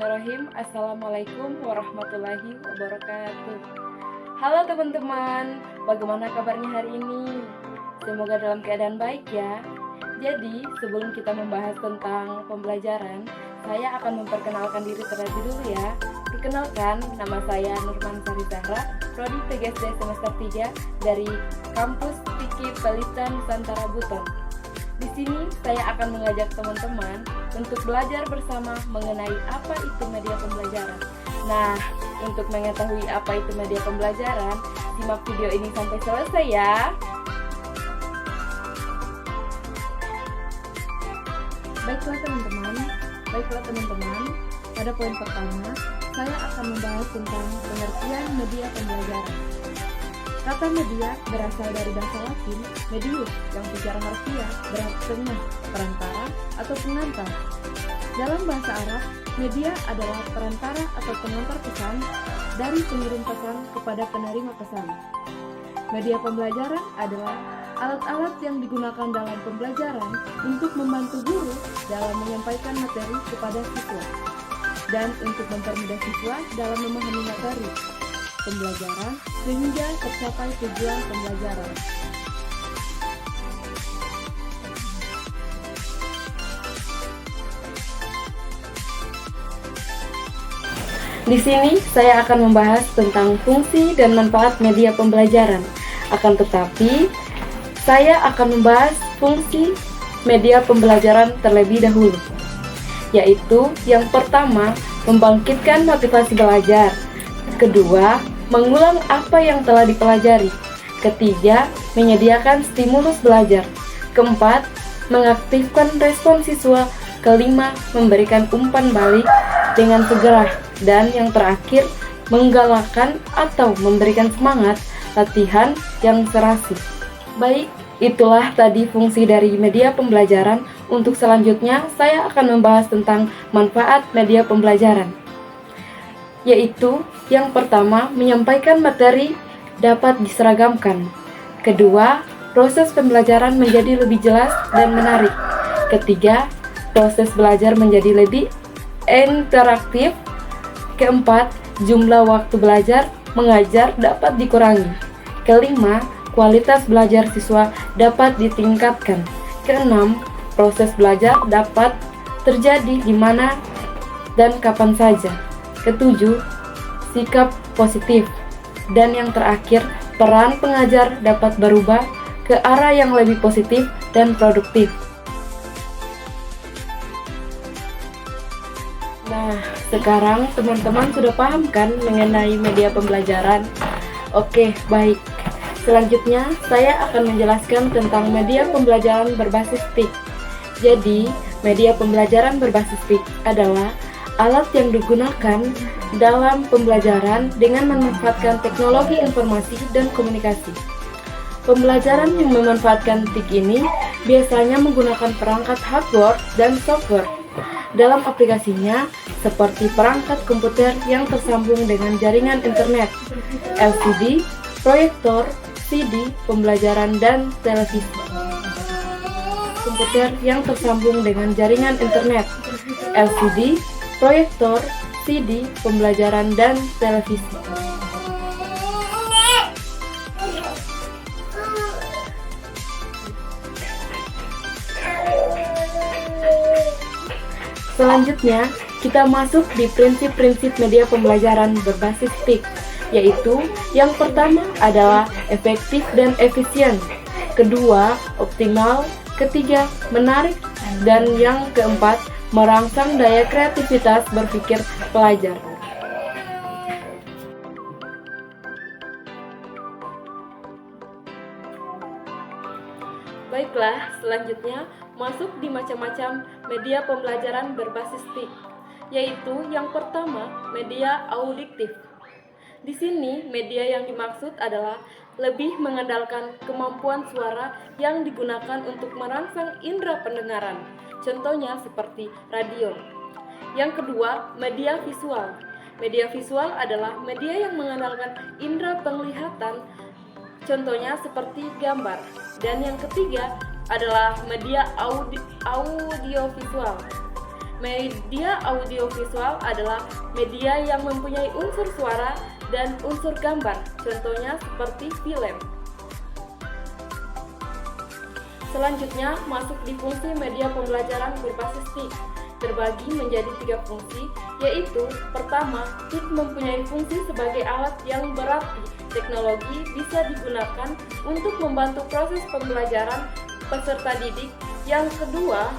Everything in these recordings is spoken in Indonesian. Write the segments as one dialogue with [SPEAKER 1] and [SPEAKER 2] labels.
[SPEAKER 1] Bismillahirrahmanirrahim. Assalamualaikum warahmatullahi wabarakatuh. Halo teman-teman, bagaimana kabarnya hari ini? Semoga dalam keadaan baik ya. Jadi, sebelum kita membahas tentang pembelajaran, saya akan memperkenalkan diri terlebih dulu ya. Perkenalkan, nama saya Nurman Sari Zahra, Prodi PGSD semester 3 dari kampus Piki Pelita Nusantara Buton. Di sini saya akan mengajak teman-teman untuk belajar bersama mengenai apa itu media pembelajaran. Nah, untuk mengetahui apa itu media pembelajaran, simak video ini sampai selesai ya. Baiklah teman-teman, pada poin pertama, saya akan membahas tentang pengertian media pembelajaran. Kata media berasal dari bahasa Latin medius yang secara harfiah berarti tengah, perantara, atau pengantar. Dalam bahasa Arab, media adalah perantara atau pengantar pesan dari pengirim pesan kepada penerima pesan. Media pembelajaran adalah alat-alat yang digunakan dalam pembelajaran untuk membantu guru dalam menyampaikan materi kepada siswa dan untuk mempermudah siswa dalam memahami materi pembelajaran sehingga tercapai tujuan pembelajaran. Di sini saya akan membahas tentang fungsi dan manfaat media pembelajaran. Akan tetapi, saya akan membahas fungsi media pembelajaran terlebih dahulu, yaitu yang pertama, membangkitkan motivasi belajar. Kedua, mengulang apa yang telah dipelajari. Ketiga, menyediakan stimulus belajar. Keempat, mengaktifkan respon siswa. Kelima, memberikan umpan balik dengan segera. Dan yang terakhir, menggalakkan atau memberikan semangat latihan yang serasi. Baik, itulah tadi fungsi dari media pembelajaran. Untuk selanjutnya, saya akan membahas tentang manfaat media pembelajaran, yaitu yang pertama, menyampaikan materi dapat diseragamkan. Kedua, proses pembelajaran menjadi lebih jelas dan menarik. Ketiga, proses belajar menjadi lebih interaktif. Keempat, jumlah waktu belajar mengajar dapat dikurangi. Kelima, kualitas belajar siswa dapat ditingkatkan. Keenam, proses belajar dapat terjadi di mana dan kapan saja. Ketujuh, sikap positif. Dan yang terakhir, peran pengajar dapat berubah ke arah yang lebih positif dan produktif. Nah, sekarang teman-teman sudah paham kan mengenai media pembelajaran? Oke, baik. Selanjutnya, saya akan menjelaskan tentang media pembelajaran berbasis TIK. Jadi, media pembelajaran berbasis TIK adalah alat yang digunakan dalam pembelajaran dengan memanfaatkan teknologi informasi dan komunikasi. Pembelajaran yang memanfaatkan TIK ini biasanya menggunakan perangkat hardware dan software dalam aplikasinya, seperti perangkat komputer yang tersambung dengan jaringan internet, LCD, proyektor, CD, pembelajaran, dan televisi. Komputer yang tersambung dengan jaringan internet, LCD, proyektor, CD, pembelajaran, dan televisi. Selanjutnya, kita masuk di prinsip-prinsip media pembelajaran berbasis TIK, yaitu yang pertama adalah efektif dan efisien, kedua, optimal, ketiga, menarik, dan yang keempat, merangsang daya kreativitas berpikir pelajar. Baiklah, selanjutnya masuk di macam-macam media pembelajaran berbasis TIK, yaitu yang pertama, media audiktif. Di sini, media yang dimaksud adalah lebih mengandalkan kemampuan suara yang digunakan untuk merangsang indera pendengaran, contohnya seperti radio. Yang kedua, media visual. Media visual adalah media yang mengandalkan indera penglihatan, contohnya seperti gambar. Dan yang ketiga adalah media audiovisual. Media audiovisual adalah media yang mempunyai unsur suara dan unsur gambar, contohnya seperti film. Selanjutnya, masuk di fungsi media pembelajaran berbasis TIK. Terbagi menjadi 3 fungsi, yaitu pertama, TIK mempunyai fungsi sebagai alat yang berarti teknologi bisa digunakan untuk membantu proses pembelajaran peserta didik. Yang kedua,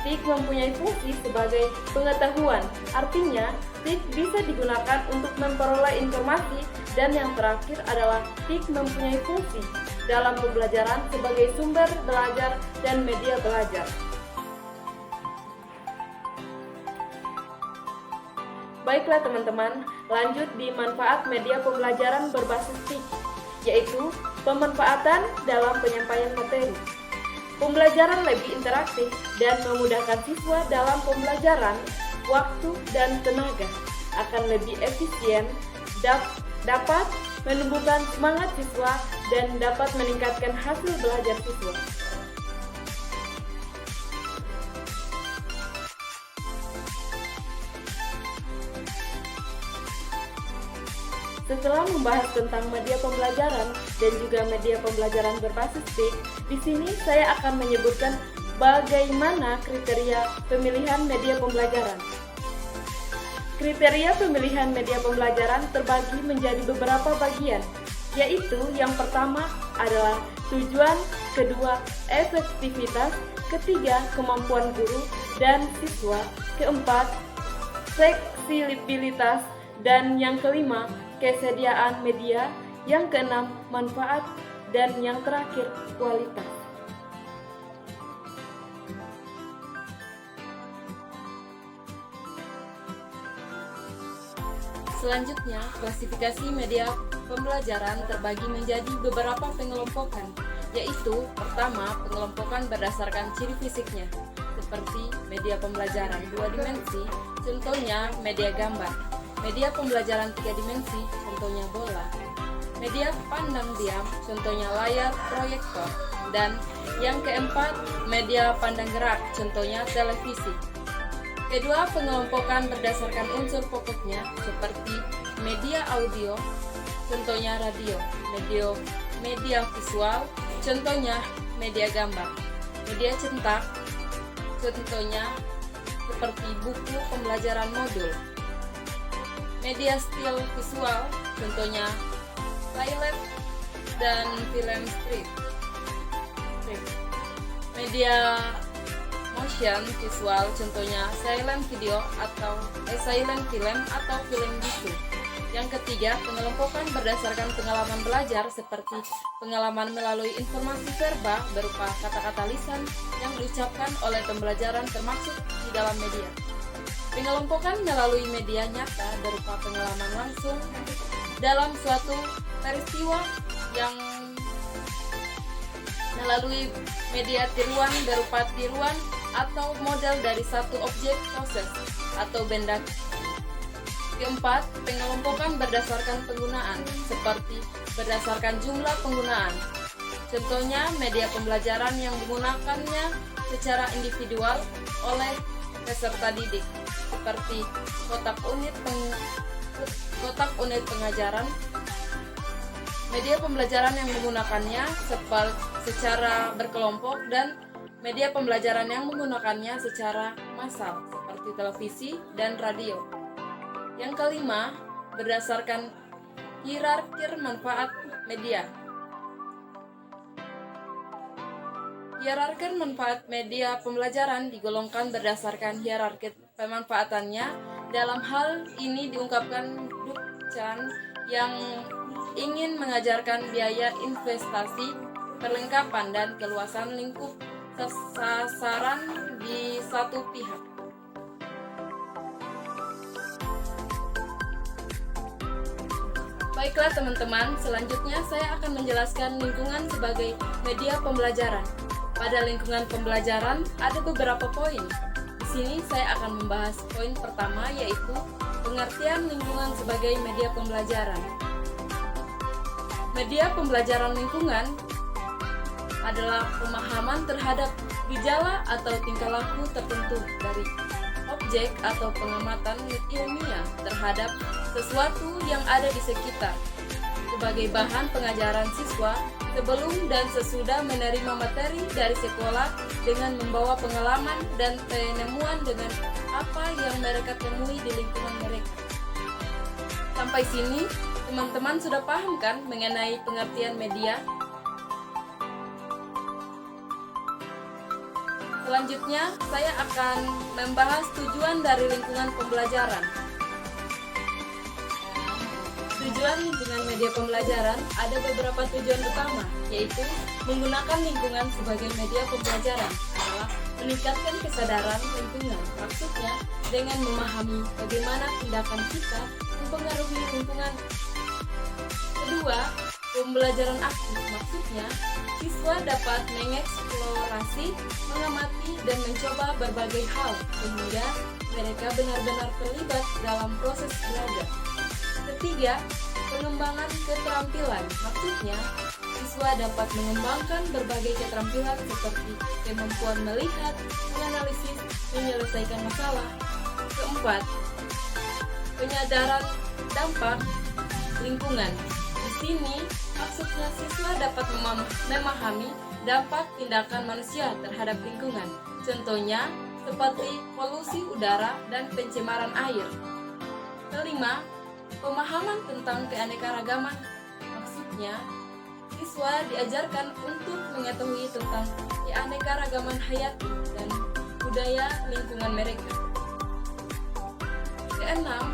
[SPEAKER 1] TIK mempunyai fungsi sebagai pengetahuan, artinya TIK bisa digunakan untuk memperoleh informasi. Dan yang terakhir adalah TIK mempunyai fungsi dalam pembelajaran sebagai sumber belajar dan media belajar. Baiklah teman-teman, lanjut di manfaat media pembelajaran berbasis TIK, yaitu pemanfaatan dalam penyampaian materi. Pembelajaran lebih interaktif dan memudahkan siswa dalam pembelajaran, waktu dan tenaga akan lebih efisien, dapat menumbuhkan semangat siswa dan dapat meningkatkan hasil belajar siswa. Setelah membahas tentang media pembelajaran dan juga media pembelajaran berbasis TIK, di sini saya akan menyebutkan bagaimana kriteria pemilihan media pembelajaran. Kriteria pemilihan media pembelajaran terbagi menjadi beberapa bagian, yaitu yang pertama adalah tujuan, kedua efektivitas, ketiga kemampuan guru dan siswa, keempat fleksibilitas, dan yang kelima kesediaan media, yang keenam manfaat, dan yang terakhir kualitas. Selanjutnya, klasifikasi media pembelajaran terbagi menjadi beberapa pengelompokan, yaitu pertama, pengelompokan berdasarkan ciri fisiknya, seperti media pembelajaran 2 dimensi, contohnya media gambar. Media pembelajaran 3 dimensi, contohnya bola. Media pandang diam, contohnya layar proyektor. Dan yang keempat, media pandang gerak, contohnya televisi. Kedua, pengelompokan berdasarkan unsur pokoknya, seperti media audio, contohnya radio. Media visual, contohnya media gambar. Media cetak, contohnya seperti buku pembelajaran modul. Media still visual, contohnya pilot dan film strip. Media motion visual, contohnya silent video atau silent film atau film bisu. Yang ketiga, pengelompokan berdasarkan pengalaman belajar, seperti pengalaman melalui informasi verba berupa kata-kata lisan yang diucapkan oleh pembelajaran termasuk di dalam media. Pengelompokan melalui media nyata berupa pengalaman langsung dalam suatu peristiwa, yang melalui media tiruan berupa tiruan atau model dari satu objek proses atau benda. Keempat, pengelompokan berdasarkan penggunaan, seperti berdasarkan jumlah penggunaan. Contohnya media pembelajaran yang menggunakannya secara individual oleh peserta didik, seperti kotak unit pengajaran. Media pembelajaran yang menggunakannya secara berkelompok, dan media pembelajaran yang menggunakannya secara massal, seperti televisi dan radio. Yang kelima, berdasarkan hierarki manfaat media. Hierarki manfaat media pembelajaran digolongkan berdasarkan hierarki pemanfaatannya. Dalam hal ini diungkapkan Dukchan yang ingin mengajarkan biaya investasi, perlengkapan, dan keluasan lingkup sasaran di satu pihak. Baiklah teman-teman, selanjutnya saya akan menjelaskan lingkungan sebagai media pembelajaran. Pada lingkungan pembelajaran ada beberapa poin. Di sini saya akan membahas poin pertama, yaitu pengertian lingkungan sebagai media pembelajaran. Media pembelajaran lingkungan adalah pemahaman terhadap gejala atau tingkah laku tertentu dari
[SPEAKER 2] objek atau pengamatan ilmiah terhadap sesuatu yang ada di sekitar sebagai bahan pengajaran siswa sebelum dan sesudah menerima materi dari sekolah dengan membawa pengalaman dan penemuan dengan apa yang mereka temui di lingkungan mereka. Sampai sini, teman-teman sudah paham kan mengenai pengertian media? Selanjutnya, saya akan membahas tujuan dari lingkungan pembelajaran. Tujuan lingkungan media pembelajaran ada beberapa tujuan utama, yaitu menggunakan lingkungan sebagai media pembelajaran adalah meningkatkan kesadaran lingkungan. Maksudnya, dengan memahami bagaimana tindakan kita mempengaruhi lingkungan. Kedua, pembelajaran aktif. Maksudnya, siswa dapat mengeksplorasi, mengamati, dan mencoba berbagai hal sehingga mereka benar-benar terlibat dalam proses belajar. Ketiga, pengembangan keterampilan. Maksudnya, siswa dapat mengembangkan berbagai keterampilan seperti kemampuan melihat, menganalisis, menyelesaikan masalah. Keempat, penyadaran dampak lingkungan. Di sini, maksudnya siswa dapat memahami dampak tindakan manusia terhadap lingkungan. Contohnya, seperti polusi udara dan pencemaran air. Kelima, pemahaman tentang keanekaragaman. Maksudnya, siswa diajarkan untuk mengetahui tentang keanekaragaman hayati dan budaya lingkungan mereka. Keenam,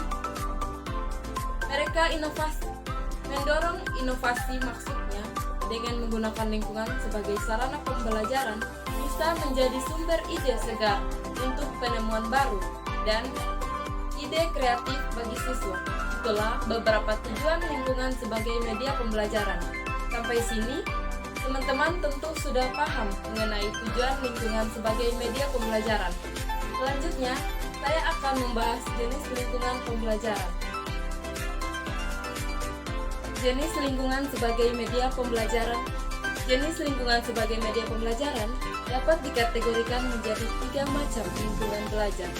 [SPEAKER 2] mereka mendorong inovasi. Maksudnya, dengan menggunakan lingkungan sebagai sarana pembelajaran bisa menjadi sumber ide segar untuk penemuan baru dan ide kreatif bagi siswa. Itulah beberapa tujuan lingkungan sebagai media pembelajaran. Sampai sini, teman-teman tentu sudah paham mengenai tujuan lingkungan sebagai media pembelajaran. Selanjutnya, saya akan membahas jenis lingkungan pembelajaran. Jenis lingkungan sebagai media pembelajaran. Jenis lingkungan sebagai media pembelajaran dapat dikategorikan menjadi 3 macam lingkungan belajar,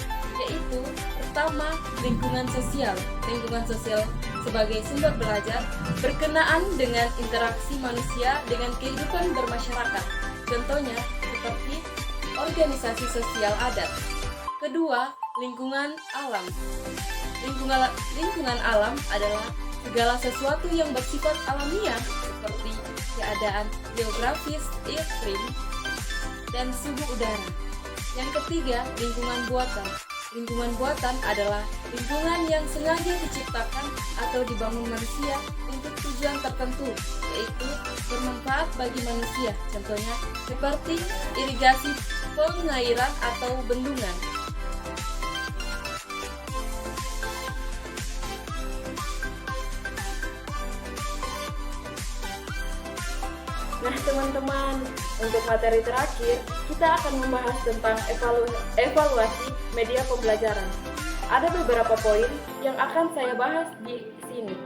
[SPEAKER 2] yaitu pertama, lingkungan sosial. Lingkungan sosial sebagai sumber belajar berkenaan dengan interaksi manusia dengan kehidupan bermasyarakat. Contohnya seperti organisasi sosial adat. Kedua, lingkungan alam. Lingkungan alam adalah segala sesuatu yang bersifat alamiah seperti keadaan geografis, iklim, dan suhu udara. Yang ketiga, lingkungan buatan. Lingkungan buatan adalah lingkungan yang sengaja diciptakan atau dibangun manusia untuk tujuan tertentu, yaitu bermanfaat bagi manusia. Contohnya seperti irigasi, pengairan, atau bendungan.
[SPEAKER 1] Nah teman-teman, untuk materi terakhir, kita akan membahas tentang evaluasi media pembelajaran. Ada beberapa poin yang akan saya bahas di sini.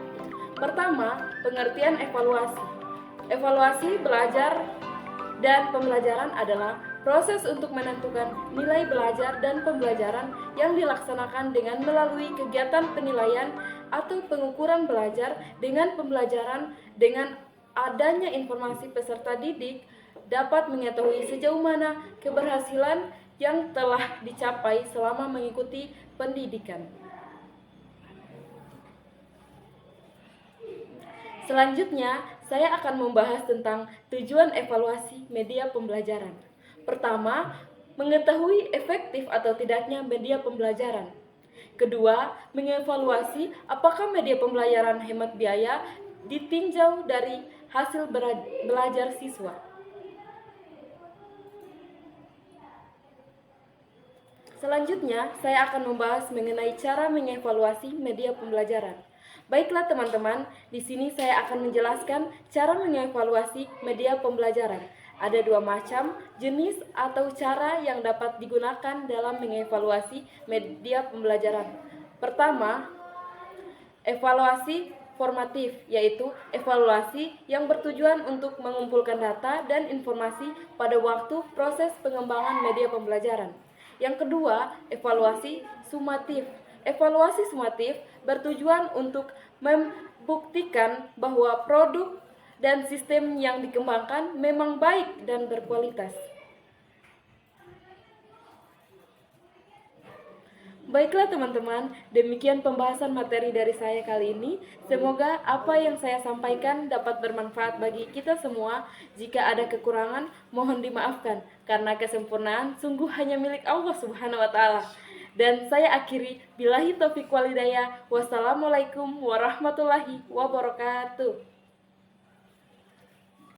[SPEAKER 1] Pertama, pengertian evaluasi. Evaluasi belajar dan pembelajaran adalah proses untuk menentukan nilai belajar dan pembelajaran yang dilaksanakan dengan melalui kegiatan penilaian atau pengukuran belajar dengan pembelajaran. Dengan adanya informasi peserta didik dapat mengetahui sejauh mana keberhasilan yang telah dicapai selama mengikuti pendidikan. Selanjutnya, saya akan membahas tentang tujuan evaluasi media pembelajaran. Pertama, mengetahui efektif atau tidaknya media pembelajaran. Kedua, mengevaluasi apakah media pembelajaran hemat biaya ditinjau dari hasil belajar siswa. Selanjutnya, saya akan membahas mengenai cara mengevaluasi media pembelajaran. Baiklah teman-teman, di sini saya akan menjelaskan cara mengevaluasi media pembelajaran. Ada 2 macam jenis atau cara yang dapat digunakan dalam mengevaluasi media pembelajaran. Pertama, evaluasi formatif, yaitu evaluasi yang bertujuan untuk mengumpulkan data dan informasi pada waktu proses pengembangan media pembelajaran. Yang kedua, evaluasi sumatif. Evaluasi sumatif bertujuan untuk membuktikan bahwa produk dan sistem yang dikembangkan memang baik dan berkualitas. Baiklah teman-teman, demikian pembahasan materi dari saya kali ini. Semoga apa yang saya sampaikan dapat bermanfaat bagi kita semua. Jika ada kekurangan, mohon dimaafkan, karena kesempurnaan sungguh hanya milik Allah Subhanahu wa Ta'ala. Dan saya akhiri, billahi taufiq walhidayah. Wassalamualaikum warahmatullahi wabarakatuh.